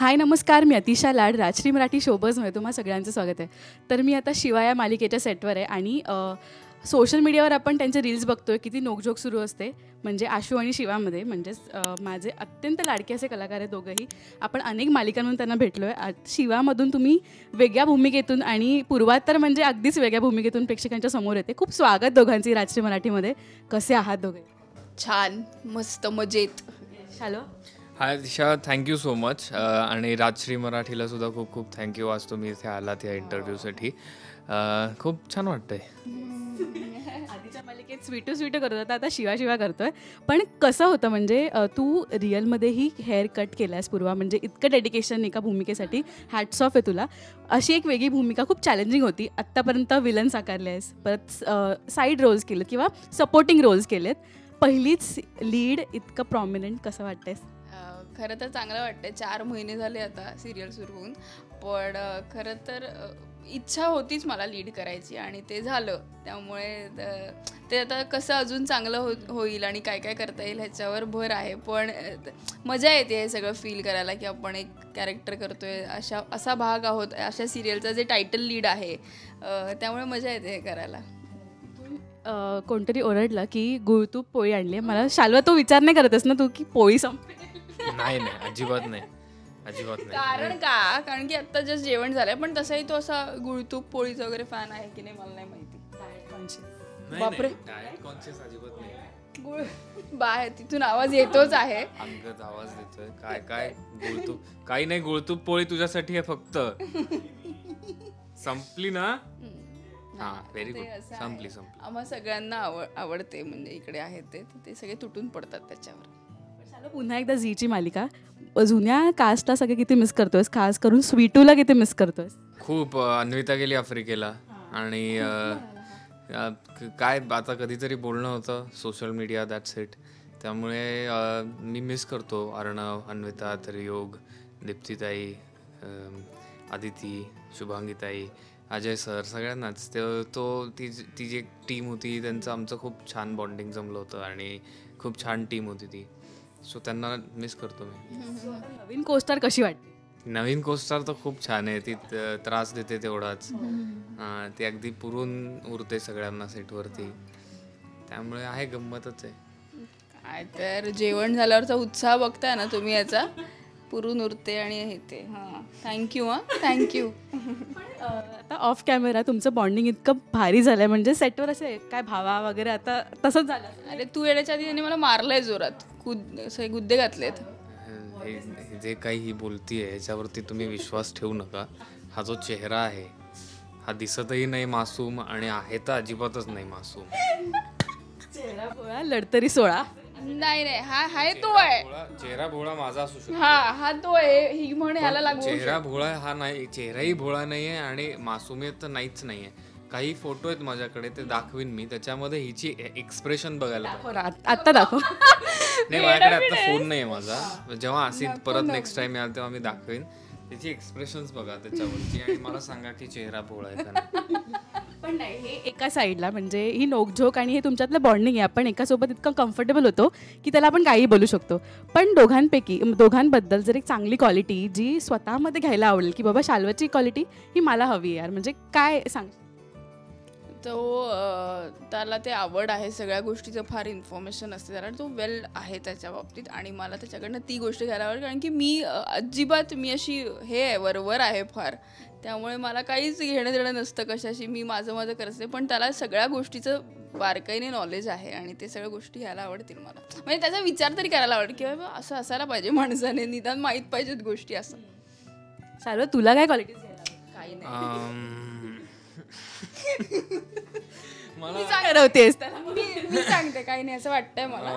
हाय नमस्कार, मी अतिशा लाड, राजश्री मराठी शोबजमध्ये तुम्हा सगळ्यांचं स्वागत आहे. तर मी आता शिवा या मालिकेच्या सेटवर आहे आणि सोशल मीडियावर आपण त्यांचे रील्स बघतोय, किती नोकझोक सुरू असते. म्हणजे आशू आणि शिवामध्ये, म्हणजेच माझे अत्यंत लाडके असे कलाकार आहेत दोघंही. आपण अनेक मालिकांमधून त्यांना भेटलो आहे. शिवामधून तुम्ही वेगळ्या भूमिकेतून आणि पूर्वात तर म्हणजे अगदीच वेगळ्या भूमिकेतून प्रेक्षकांच्या समोर येते. खूप स्वागत दोघांची राजश्री मराठीमध्ये. कसे आहात दोघे? छान, मस्त, मजेत. हॅलो. हाय दिशा, थँक्यू सो मच. आणि राजश्री मराठीला सुद्धा खूप खूप थँक्यू. आज तुम्ही इथे आलात या इंटरव्ह्यूसाठी. खूप छान वाटतंय. आधीच्या मालिकेत स्वीटू करत होता, आता शिवा करतोय. पण कसं होतं म्हणजे तू रिअलमध्येही हेअर कट केलास पूर्वा, म्हणजे इतकं डेडिकेशन एका भूमिकेसाठी, हॅट्स ऑफ आहे तुला. अशी एक वेगळी भूमिका खूप चॅलेंजिंग होती. आत्तापर्यंत विलन साकारले आहेस, परत साईड रोल्स केलेत किंवा सपोर्टिंग रोल्स केलेत. पहिलीच लीड इतकं प्रॉमिनंट कसं वाटतंय? खरं तर चांगलं वाटतंय. 4 महिने झाले आता सिरियल सुरू होऊन. पण खरं तर इच्छा होतीच मला लीड करायची आणि ते झालं. त्यामुळे ते आता कसं अजून चांगलं होईल आणि काय काय करता येईल ह्याच्यावर भर आहे. पण मजा येते हे सगळं फील करायला की आपण एक कॅरेक्टर करतोय, असा भाग आहोत अशा सिरियलचा जे टायटल लीड आहे. त्यामुळे मजा येते हे करायला. कोणतरी ओरडलं की गुळतूप पोळी आणली आहे. मला शाल्वा तो विचार नाही करतेस ना तू की पोळी संपली? नाही, अजिबात नाही. कारण की आता जस्ट जेवण झालंय. पण तसाही तो असा गुळतूप पोळीचा वगैरे फॅन आहे की नाही मला नाही माहिती. बापरे, डायट कॉन्शियस अजिबात नाही. गुळ बाय तिथून आवाज येतोच आहे. अंगद आवाज देतोय. काय गुळतूप? काही नाही, गुळतूप पोळी तुझ्यासाठी आहे फक्त. संपली ना? हा, व्हेरी गुड. संपली. आम्हा सगळ्यांना आवडते. म्हणजे इकडे आहेत ते सगळे तुटून पडतात त्याच्यावर. पुन्हा एकदा झीची मालिका. जुन्या कास्टला सगळे किती मिस करतोयस, खास करून स्वीटूला किती मिस करतोयस? खूप. अन्विता गेली आफ्रिकेला आणि काय आता कधीतरी बोलणं होतं सोशल मीडिया, दॅट्स इट. त्यामुळे मी मिस करतो अर्णव, अन्विता, त्रियोग, दीप्तीताई, आदिती, शुभांगीताई, अजय सर, सगळ्यांनाच. ती जी एक टीम होती त्यांचं आमचं खूप छान बॉन्डिंग जमलं होतं आणि खूप छान टीम होती ती. सो त्यांना मिस करतो मी. नवीन कोस्टार कशी वाटते? नवीन कोस्टार तर खूप छान आहे. ती त्रास देते तेवढाच. ती अगदी पुरून उरते सगळ्यांना सेटवरती. त्यामुळे आहे, गंमतच आहे. काय तर जेवण झाल्यावरचा उत्साह बघताय ना तुम्ही याचा, पुरून उरते आणि हे ते. हां, थँक्यू. आता ऑफ कॅमेरा तुमचं बॉन्डिंग इतकं भारी झालंय, म्हणजे सेटवर असे काय भावा वगैरे आता तसंच झालं? अरे तू येण्याच्या आधी त्यांनी मला मारलंय जोरात, असे गुद्दे घातलेत. हे जे काही ही बोलतीये ह्याच्यावरती तुम्ही विश्वास ठेवू नका. हा जो चेहरा आहे हा दिसतही नाही मासूम आणि आहे तर अजिबातच नाही मासूम. चेहरा भोळा लढतरी सोळा. नाही हा तो आहे. चेहरा भोळा माझा असू शकतो. हा तो आहे. ही म्हण ह्याला लागू. चेहरा भोळा हा नाही, चेहराही भोळा नाहीये आणि मासूमियत तर नाहीच नाहीये. काही फोटो आहेत माझ्याकडे, ते दाखवीन मी. त्याच्यामध्ये हिची एक्सप्रेशन बघायला आता दाखव. नाही, माझ्याकडे आता फोन नाही आहे माझा. जेव्हा असेल परत नेक्स्ट टाइम याल तेव्हा मी दाखवेन. त्याची एक्सप्रेशन्स बघा त्याच्यावरची आणि मला सांगा की चेहरा भोळा आहे का नाही. पण नाही, हे एका साईडला म्हणजे ही नोकझोक आणि हे तुमच्यातलं बॉन्डिंग आहे. आपण एकासोबत इतकं कम्फर्टेबल होतो की त्याला आपण काही बोलू शकतो. पण दोघांबद्दल जर एक चांगली क्वालिटी जी स्वतःमध्ये घ्यायला आवडेल की बाबा शाल्वाची क्वालिटी ही मला हवी यार, म्हणजे काय सांग? त्याला ते आवड आहे सगळ्या गोष्टीचं, फार इन्फॉर्मेशन असते त्याला, तो वेल आहे त्याच्या बाबतीत. आणि मला त्याच्याकडनं ती गोष्ट घ्यायला आवडते. कारण की मी अजिबात अशी हे आहे, वरवर आहे फार. त्यामुळे मला काहीच घेणं देणं नसतं कशाशी. मी माझं करते. पण त्याला सगळ्या गोष्टीचं बारकाईने नॉलेज आहे आणि ते सगळ्या गोष्टी घ्यायला आवडतील मला. म्हणजे त्याचा विचार तरी करायला आवडेल की बाबा असं असायला पाहिजे माणसाने, निदान माहीत पाहिजेत गोष्टी. असं शाल्वा, तुला काय क्वालिटीज घ्यायला? काही नाही. मी सांगते काही नाही असं वाटतंय मला.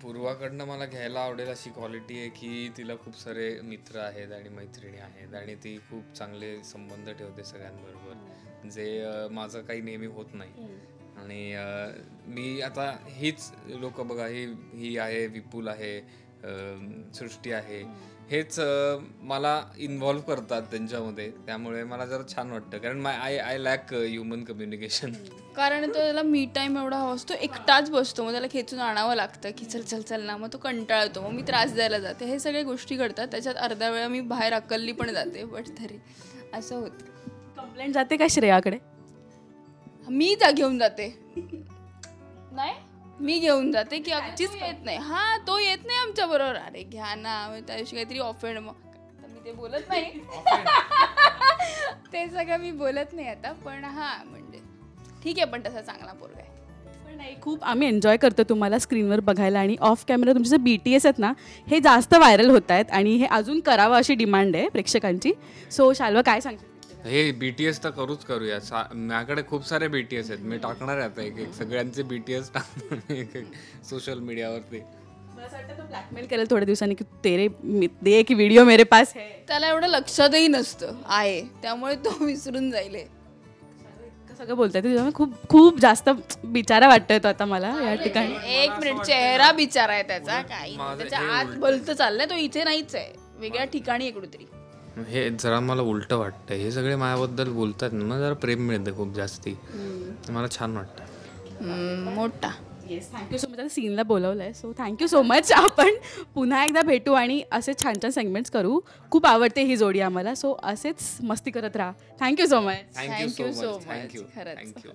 पूर्वाकडनं मला घ्यायला आवडेल अशी क्वालिटी आहे की तिला खूप सारे मित्र आहेत आणि मैत्रिणी आहेत आणि ती खूप चांगले संबंध ठेवते सगळ्यांबरोबर, जे माझं काही नेहमी होत नाही. आणि मी आता हीच लोक बघा, ही आहे, विपुल आहे, सृष्टी आहे, हेच मला इन्व्हॉल्व करतात त्यांच्यामध्ये, त्यामुळे मला जरा छान वाटतं. कारण आय लॅक ह्युमन कम्युनिकेशन. कारण तो त्याला मी टाईम एवढा हवा असतो, एकटाच बसतो, मग त्याला खेचून आणावं लागतं की चल चल चल ना, मग तो कंटाळतो, मग मी त्रास द्यायला जाते. हे सगळ्या गोष्टी घडतात. त्याच्यात अर्ध्या वेळा मी बाहेर अकलली पण जाते, बट तरी असं होतं. कंप्लेंट जाते का श्रेयाकडे? मी घेऊन जाते. नाही, मी घेऊन जाते की अगदीच येत नाही. हा, तो येत नाही आमच्या बरोबर. अरे घ्या ना, त्या दिवशी काहीतरी ऑफेंड, मग तर मी ते बोलत नाही. ते सगळं मी बोलत नाही आता. पण हा, म्हणजे ठीक आहे, पण तसा चांगला पोरगा आहे. पण नाही, खूप आम्ही एन्जॉय करतो तुम्हाला स्क्रीनवर बघायला. आणि ऑफ कॅमेरा तुमचे जे BTS आहेत ना, हे जास्त व्हायरल होत आहेत आणि हे अजून करावं अशी डिमांड आहे प्रेक्षकांची. सो शाल्वा, काय सांगशील? हे BTS तर करूया. माझ्याकडे खूप सारे BTS आहेत. मी टाकणार आहे आता एक सगळ्यांचे BTS टाकणार एक सोशल मीडियावरती. मला असं वाटतं तो ब्लॅकमेल करेल थोड्या दिवसांनी की दे की व्हिडिओ मेरे पास है. त्याला एवढं लक्षातही नसतं आहे, त्यामुळे तो विसरून जाईल. सगळं बोलताय तुझ्या खूप खूप जास्त बिचारा वाटतोय तो आता मला या ठिकाणी. एक मिनिट, चेहरा बिचारा आहे त्याचा. काही त्याच्या आत बोलतं चाललंय, तो इथे नाहीच आहे, वेगळ्या ठिकाणी आहे कुठेतरी. हे जरा मला उलटं वाटतं. हे सगळे माझ्याबद्दल बोलतात ना, जरा प्रेम मिळतं खूप जास्ती. मला छान वाटतं. मोठा. Yes, thank you so much. आता सीनला बोलवलं आहे, सो थँक्यू सो मच. आपण पुन्हा एकदा भेटू आणि असे छान छान सेगमेंट्स करू. खूप आवडते ही जोडी आम्हाला, सो असेच मस्ती करत राहा. Thank you so much. Thank you so so much. Much. Thank you. खरंच. थँक्यू.